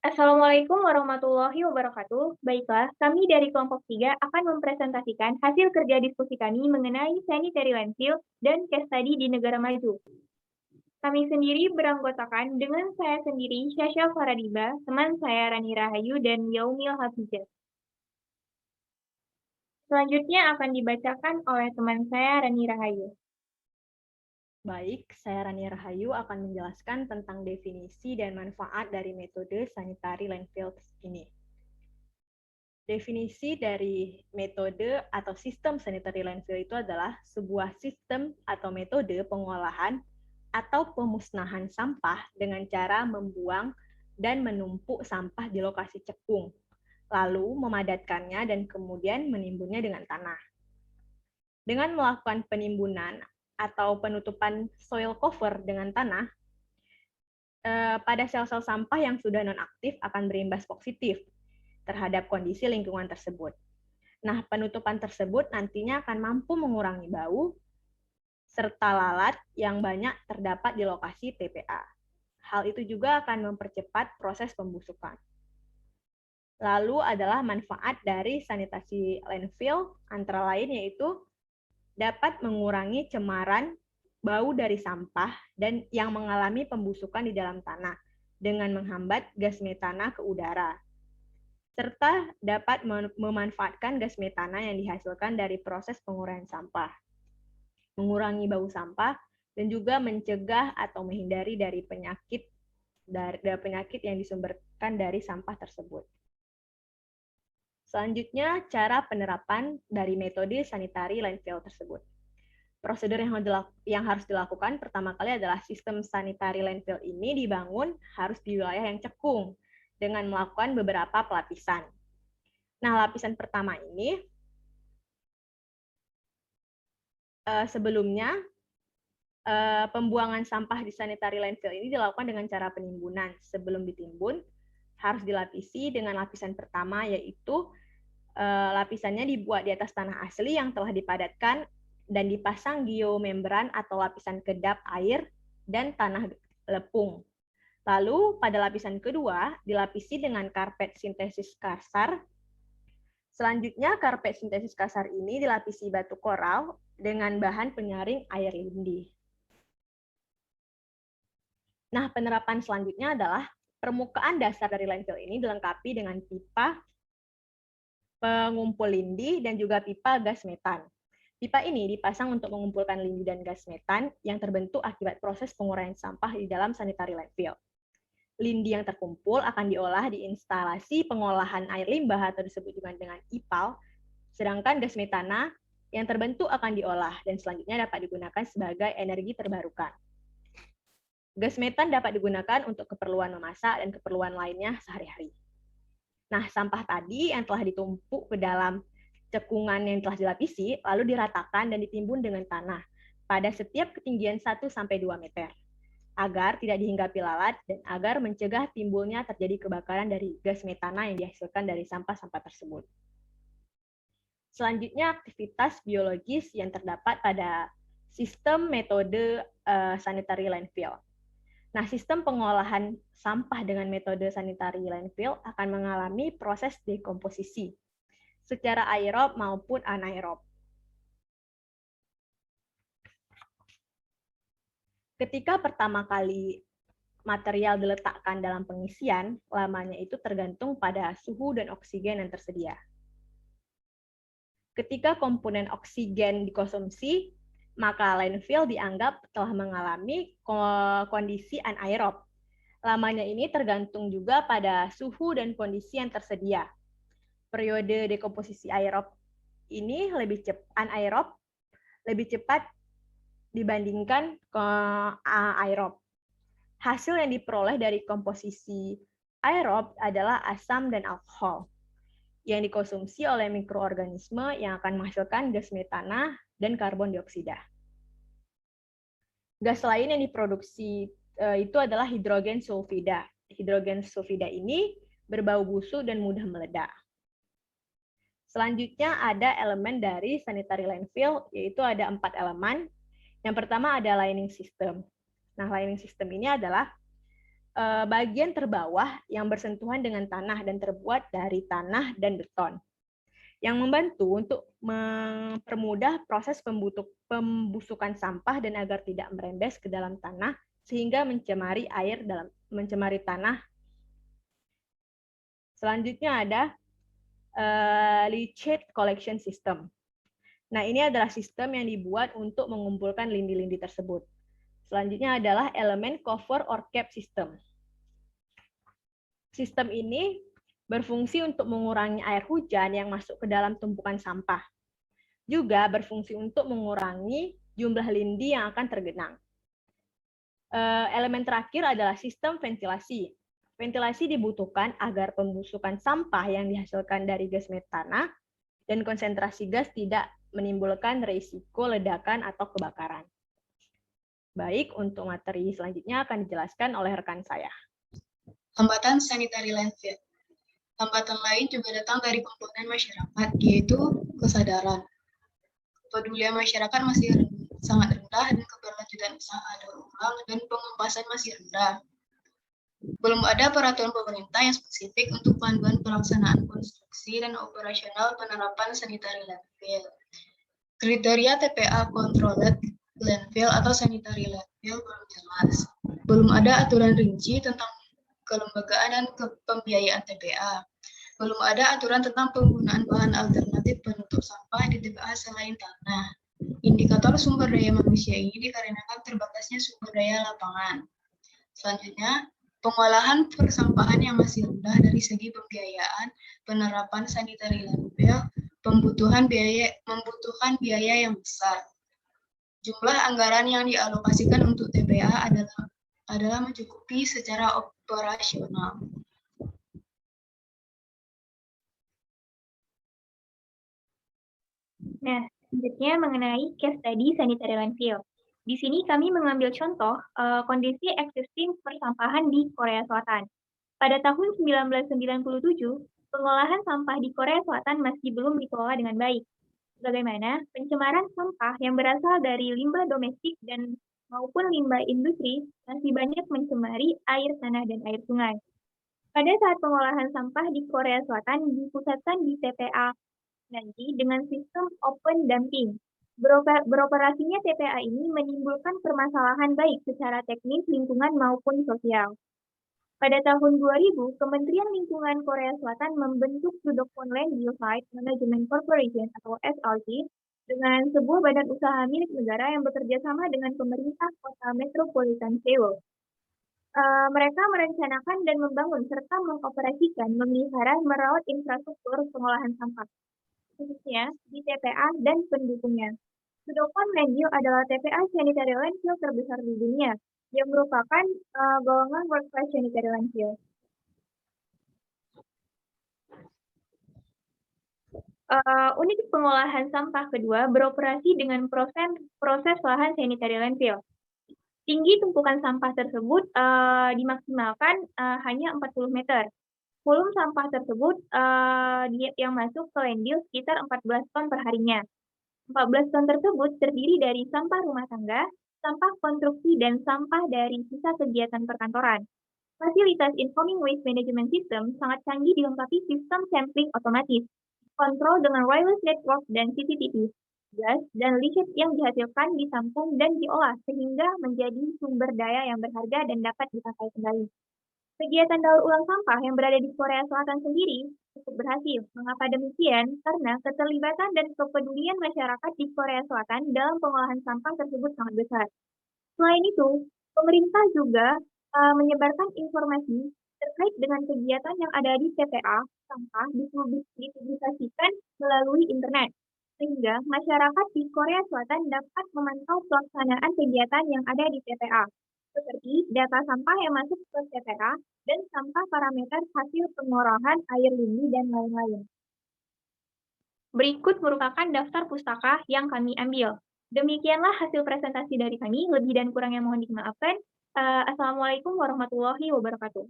Assalamualaikum warahmatullahi wabarakatuh. Baiklah, kami dari kelompok 3 akan mempresentasikan hasil kerja diskusi kami mengenai sanitary landfill dan case study di negara maju. Kami sendiri beranggotakan dengan saya sendiri, Syasha Faradiba, teman saya Rani Rahayu, dan Yaumil Hafizah. Selanjutnya akan dibacakan oleh teman saya Rani Rahayu. Baik, saya Rani Rahayu akan menjelaskan tentang definisi dan manfaat dari metode sanitary landfill ini. Definisi dari metode atau sistem sanitary landfill itu adalah sebuah sistem atau metode pengolahan atau pemusnahan sampah dengan cara membuang dan menumpuk sampah di lokasi cekung, lalu memadatkannya dan kemudian menimbunnya dengan tanah. Dengan melakukan penimbunan atau penutupan soil cover dengan tanah, pada sel-sel sampah yang sudah nonaktif akan berimbas positif terhadap kondisi lingkungan tersebut. Nah, penutupan tersebut nantinya akan mampu mengurangi bau serta lalat yang banyak terdapat di lokasi TPA. Hal itu juga akan mempercepat proses pembusukan. Lalu adalah manfaat dari sanitasi landfill, antara lain yaitu dapat mengurangi cemaran bau dari sampah dan yang mengalami pembusukan di dalam tanah dengan menghambat gas metana ke udara, serta dapat memanfaatkan gas metana yang dihasilkan dari proses penguraian sampah, mengurangi bau sampah, dan juga mencegah atau menghindari dari penyakit yang disumberkan dari sampah tersebut. Selanjutnya, cara penerapan dari metode sanitary landfill tersebut. Prosedur yang harus dilakukan pertama kali adalah sistem sanitary landfill ini dibangun harus di wilayah yang cekung dengan melakukan beberapa pelapisan. Nah, lapisan pertama ini sebelumnya pembuangan sampah di sanitary landfill ini dilakukan dengan cara penimbunan. Sebelum ditimbun, harus dilapisi dengan lapisan pertama, yaitu lapisannya dibuat di atas tanah asli yang telah dipadatkan dan dipasang geomembran atau lapisan kedap air dan tanah lepung. Lalu pada lapisan kedua dilapisi dengan karpet sintesis kasar. Selanjutnya karpet sintesis kasar ini dilapisi batu koral dengan bahan penyaring air lindi. Nah, penerapan selanjutnya adalah permukaan dasar dari landfill ini dilengkapi dengan pipa pengumpul lindi dan juga pipa gas metan. Pipa ini dipasang untuk mengumpulkan lindi dan gas metan yang terbentuk akibat proses penguraian sampah di dalam sanitary landfill. Lindi yang terkumpul akan diolah di instalasi pengolahan air limbah atau disebut juga dengan IPAL, sedangkan gas metana yang terbentuk akan diolah dan selanjutnya dapat digunakan sebagai energi terbarukan. Gas metan dapat digunakan untuk keperluan memasak dan keperluan lainnya sehari-hari. Nah, sampah tadi yang telah ditumpuk ke dalam cekungan yang telah dilapisi, lalu diratakan dan ditimbun dengan tanah pada setiap ketinggian 1-2 meter, agar tidak dihinggapi lalat dan agar mencegah timbulnya terjadi kebakaran dari gas metana yang dihasilkan dari sampah-sampah tersebut. Selanjutnya, aktivitas biologis yang terdapat pada sistem metode sanitary landfill. Nah, sistem pengolahan sampah dengan metode sanitary landfill akan mengalami proses dekomposisi secara aerob maupun anaerob. Ketika pertama kali material diletakkan dalam pengisian, lamanya itu tergantung pada suhu dan oksigen yang tersedia. Ketika komponen oksigen dikonsumsi, maka landfill dianggap telah mengalami kondisi anaerob. Lamanya ini tergantung juga pada suhu dan kondisi yang tersedia. Periode dekomposisi aerob ini anaerob lebih cepat dibandingkan aerob. Hasil yang diperoleh dari komposisi aerob adalah asam dan alkohol yang dikonsumsi oleh mikroorganisme yang akan menghasilkan gas metana dan karbon dioksida. Gas lain yang diproduksi itu adalah hidrogen sulfida. Hidrogen sulfida ini berbau busuk dan mudah meledak. Selanjutnya ada elemen dari sanitary landfill, yaitu ada 4 elemen. Yang pertama ada lining system. Nah, lining system ini adalah bagian terbawah yang bersentuhan dengan tanah dan terbuat dari tanah dan beton, yang membantu untuk mempermudah proses pembusukan sampah dan agar tidak merembes ke dalam tanah sehingga mencemari tanah. Selanjutnya ada leachate collection system. Nah, ini adalah sistem yang dibuat untuk mengumpulkan lindi-lindi tersebut. Selanjutnya adalah elemen cover or cap system. Sistem ini berfungsi untuk mengurangi air hujan yang masuk ke dalam tumpukan sampah. Juga berfungsi untuk mengurangi jumlah lindi yang akan tergenang. Elemen terakhir adalah sistem ventilasi. Ventilasi dibutuhkan agar pembusukan sampah yang dihasilkan dari gas metana dan konsentrasi gas tidak menimbulkan risiko ledakan atau kebakaran. Baik, untuk materi selanjutnya akan dijelaskan oleh rekan saya. Hambatan sanitary landfill. Hambatan lain juga datang dari komponen masyarakat, yaitu kesadaran. Kepedulian masyarakat masih sangat rendah dan keberlanjutan usaha daur ulang dan pengempasan masih rendah. Belum ada peraturan pemerintah yang spesifik untuk panduan pelaksanaan konstruksi dan operasional penerapan sanitary landfill. Kriteria TPA Controlled Landfill atau Sanitary Landfill belum jelas. Belum ada aturan rinci tentang kelembagaan dan pembiayaan TPA. Belum ada aturan tentang penggunaan bahan alternatif penutup sampah di TPA selain tanah. Indikator sumber daya manusia ini dikarenakan terbatasnya sumber daya lapangan. Selanjutnya, pengolahan persampahan yang masih rendah dari segi pembiayaan, penerapan sanitary landfill, membutuhkan biaya yang besar. Jumlah anggaran yang dialokasikan untuk TPA adalah mencukupi secara operasional. Nah, selanjutnya mengenai case study sanitary landfill. Di sini kami mengambil contoh kondisi existing persampahan di Korea Selatan. Pada tahun 1997, pengolahan sampah di Korea Selatan masih belum dikelola dengan baik. Bagaimana pencemaran sampah yang berasal dari limbah domestik dan maupun limbah industri masih banyak mencemari air tanah dan air sungai. Pada saat pengolahan sampah di Korea Selatan dipusatkan di TPA nanti dengan sistem open dumping. Beroperasinya TPA ini menimbulkan permasalahan baik secara teknis, lingkungan maupun sosial. Pada tahun 2000, Kementerian Lingkungan Korea Selatan membentuk Sudokpon Land Use Site Management Corporation atau SRC dengan sebuah badan usaha milik negara yang bekerja sama dengan pemerintah kota metropolitan Seoul. Mereka merencanakan dan membangun serta mengoperasikan, memelihara, merawat infrastruktur pengolahan sampah, khususnya di TPA dan pendukungnya. Sudokpon Land Use adalah TPA sanitary landfill terbesar di dunia, yang merupakan golongan world class sanitary landfill. Unit pengolahan sampah kedua beroperasi dengan proses lahan sanitary landfill. Tinggi tumpukan sampah tersebut dimaksimalkan hanya 40 meter. Volume sampah tersebut yang masuk ke landfill sekitar 14 ton per harinya. 14 ton tersebut terdiri dari sampah rumah tangga, sampah konstruksi, dan sampah dari sisa kegiatan perkantoran. Fasilitas Incoming Waste Management System sangat canggih dilengkapi sistem sampling otomatis, kontrol dengan wireless network dan CCTV. Gas dan leachate yang dihasilkan ditampung dan diolah sehingga menjadi sumber daya yang berharga dan dapat dipakai kembali. Kegiatan daur ulang sampah yang berada di Korea Selatan sendiri cukup berhasil. Mengapa demikian? Karena keterlibatan dan kepedulian masyarakat di Korea Selatan dalam pengolahan sampah tersebut sangat besar. Selain itu, pemerintah juga menyebarkan informasi terkait dengan kegiatan yang ada di TPA sampah dipublikasikan melalui internet, sehingga masyarakat di Korea Selatan dapat memantau pelaksanaan kegiatan yang ada di TPA, seperti data sampah yang masuk ke TPA dan sampah parameter hasil pengolahan air lindi dan lain-lain. Berikut merupakan daftar pustaka yang kami ambil. Demikianlah hasil presentasi dari kami, lebih dan kurangnya mohon dimaafkan. Assalamualaikum warahmatullahi wabarakatuh.